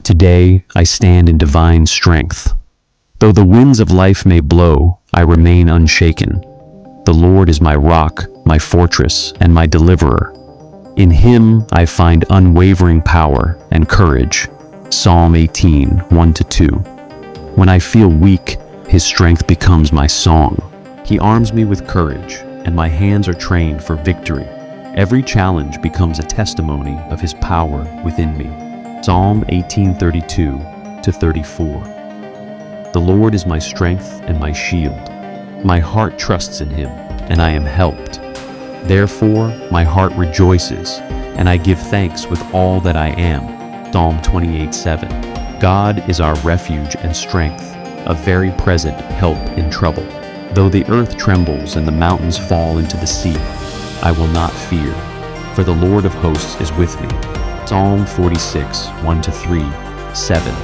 Today, I stand in divine strength. Though the winds of life may blow, I remain unshaken. The Lord is my rock, my fortress, and my deliverer. In Him I find unwavering power and courage. Psalm 18, 1-2. When I feel weak, His strength becomes my song. He arms me with courage, and my hands are trained for victory. Every challenge becomes a testimony of His power within me. Psalm 18:32-34. The Lord is my strength and my shield. My heart trusts in Him, and I am helped. Therefore, my heart rejoices, and I give thanks with all that I am. Psalm 28:7. God is our refuge and strength, a very present help in trouble. Though the earth trembles and the mountains fall into the sea, I will not fear, for the Lord of hosts is with me. Psalm 46, 1-3, 7.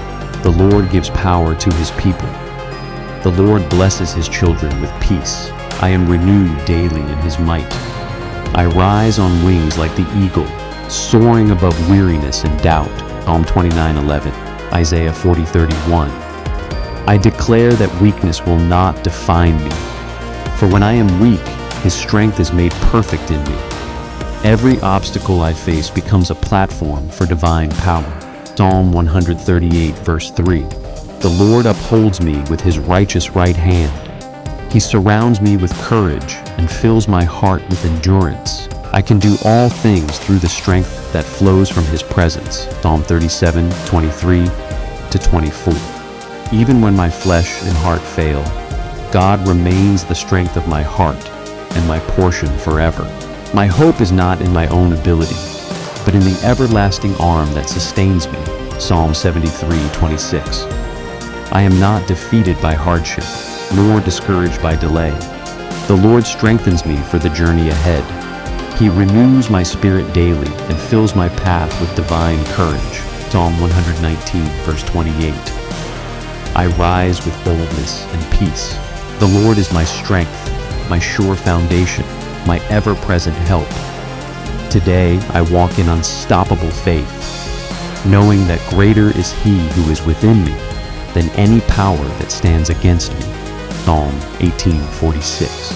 The Lord gives power to His people. The Lord blesses His children with peace. I am renewed daily in His might. I rise on wings like the eagle, soaring above weariness and doubt. Psalm 29:11, Isaiah 40:31. I declare that weakness will not define me. For when I am weak, His strength is made perfect in me. Every obstacle I face becomes a platform for divine power. Psalm 138, verse 3. The Lord upholds me with His righteous right hand. He surrounds me with courage and fills my heart with endurance. I can do all things through the strength that flows from His presence. Psalm 37, 23-24. Even when my flesh and heart fail, God remains the strength of my heart and my portion forever. My hope is not in my own ability, but in the everlasting arm that sustains me. Psalm 73:26. I am not defeated by hardship, nor discouraged by delay. The Lord strengthens me for the journey ahead. He renews my spirit daily and fills my path with divine courage. Psalm 119, verse 28. I rise with boldness and peace. The Lord is my strength, my sure foundation, my ever-present help. Today, I walk in unstoppable faith, knowing that greater is He who is within me than any power that stands against me. Psalm 18:46.